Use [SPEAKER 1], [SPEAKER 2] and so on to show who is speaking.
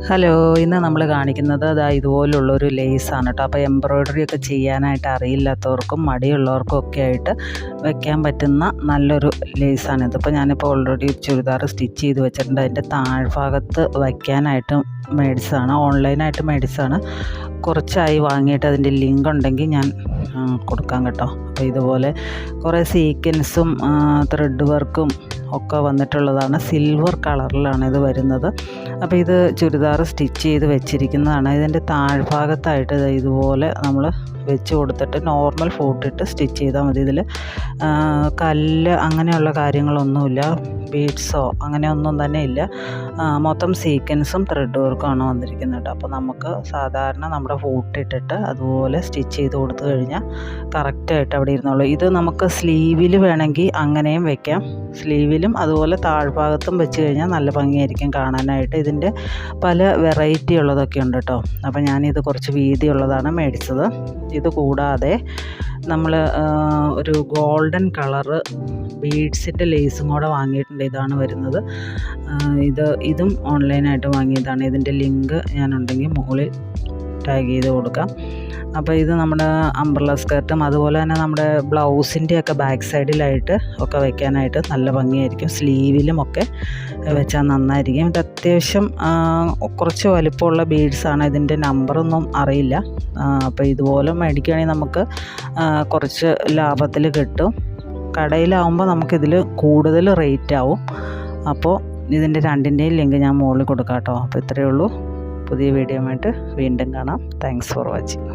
[SPEAKER 1] Hello, ഇന്ന് നമ്മൾ കാണിക്കുന്നത് ഇതുപോലുള്ളൊരു ലേസാണ് കേട്ടോ. അപ്പോൾ എംബ്രോയ്ഡറി ഒക്കെ ചെയ്യാനായിട്ട് അറിയില്ലാത്തവർക്കും മടിയുള്ളവർക്കും ഒക്കെ ആയിട്ട് വെക്കാൻ പറ്റുന്ന നല്ലൊരു ലേസാണിത്. ഇപ്പോൾ ഞാനിപ്പോൾ ഓൾറെഡി ചുരിദാർ സ്റ്റിച്ച് ചെയ്ത് വെച്ചിട്ടുണ്ട്. അതിൻ്റെ താഴ്ഭാഗത്ത് വയ്ക്കാനായിട്ട് മേടിച്ചതാണ്, ഓൺലൈനായിട്ട് മേടിച്ചതാണ്. കുറച്ചായി വാങ്ങിയിട്ട് അതിൻ്റെ ലിങ്ക് ഉണ്ടെങ്കിൽ ഞാൻ കൊടുക്കാം കേട്ടോ. അപ്പോൾ ഇതുപോലെ കുറേ സീക്വൻസും ത്രെഡ് വർക്കും ഒക്കെ വന്നിട്ടുള്ളതാണ്. സിൽവർ കളറിലാണ് ഇത് വരുന്നത്. അപ്പോൾ ഇത് ചുരിദാർ സ്റ്റിച്ച് ചെയ്ത് വെച്ചിരിക്കുന്നതാണ്. ഇതിൻ്റെ താഴ്ഭാഗത്തായിട്ട് ഇതുപോലെ നമ്മൾ വെച്ച് കൊടുത്തിട്ട് നോർമൽ ഫോട്ടിട്ട് സ്റ്റിച്ച് ചെയ്താൽ മതി. ഇതിൽ കല്ല് അങ്ങനെയുള്ള കാര്യങ്ങളൊന്നുമില്ല, ബീഡ്സോ അങ്ങനെയൊന്നും തന്നെ ഇല്ല. മൊത്തം സീക്വൻസും ത്രെഡ് വർക്കുമാണ് വന്നിരിക്കുന്നത്. അപ്പോൾ നമുക്ക് സാധാരണ നമ്മുടെ ഫോട്ടിട്ടിട്ട് അതുപോലെ സ്റ്റിച്ച് ചെയ്ത് കൊടുത്തു കഴിഞ്ഞാൽ കറക്റ്റായിട്ട് അവിടെ ഇരുന്നുള്ളൂ. ഇത് നമുക്ക് സ്ലീവിൽ വേണമെങ്കിൽ അങ്ങനെയും വെക്കാം. സ്ലീവിലും അതുപോലെ താഴ്ഭാഗത്തും വെച്ച് കഴിഞ്ഞാൽ നല്ല ഭംഗിയായിരിക്കും കാണാനായിട്ട്. ഇതിൻ്റെ പല വെറൈറ്റി ഉള്ളതൊക്കെ ഉണ്ട് കേട്ടോ. അപ്പോൾ ഞാനിത് കുറച്ച് വീതിയുള്ളതാണ് മേടിച്ചത്. ഇത് കൂടാതെ നമ്മൾ ഒരു ഗോൾഡൻ കളറ് ബീഡ്സിൻ്റെ ലേസും കൂടെ വാങ്ങിയിട്ടുണ്ട്. ഇതാണ് വരുന്നത്. ഇതും ഓൺലൈനായിട്ട് വാങ്ങിയതാണ്. ഇതിൻ്റെ ലിങ്ക് ഞാനുണ്ടെങ്കിൽ മുകളിൽ ടാഗ് ചെയ്ത് കൊടുക്കാം. അപ്പോൾ ഇത് നമ്മുടെ അംബ്രല്ല സ്കർട്ടും അതുപോലെ തന്നെ നമ്മുടെ ബ്ലൗസിൻ്റെയൊക്കെ ബാക്ക് സൈഡിലായിട്ട് ഒക്കെ വയ്ക്കാനായിട്ട് നല്ല ഭംഗിയായിരിക്കും. സ്ലീവിലും ഒക്കെ വെച്ചാൽ നന്നായിരിക്കും. ഇത് അത്യാവശ്യം കുറച്ച് വലിപ്പമുള്ള ബീഡ്സാണ്. ഇതിൻ്റെ നമ്പറൊന്നും അറിയില്ല. അപ്പോൾ ഇതുപോലെ മേടിക്കുകയാണെങ്കിൽ നമുക്ക് കുറച്ച് ലാഭത്തിൽ കിട്ടും. കടയിലാവുമ്പോൾ നമുക്കിതിൽ കൂടുതൽ റേറ്റ് ആവും. അപ്പോൾ ഇതിൻ്റെ രണ്ടിൻ്റെയും ലിങ്ക് ഞാൻ മുകളിൽ കൊടുക്കാം കേട്ടോ. അപ്പോൾ ഇത്രയേ ഉള്ളൂ. പുതിയ വീഡിയോ ആയിട്ട് വീണ്ടും കാണാം. Thanks for watching.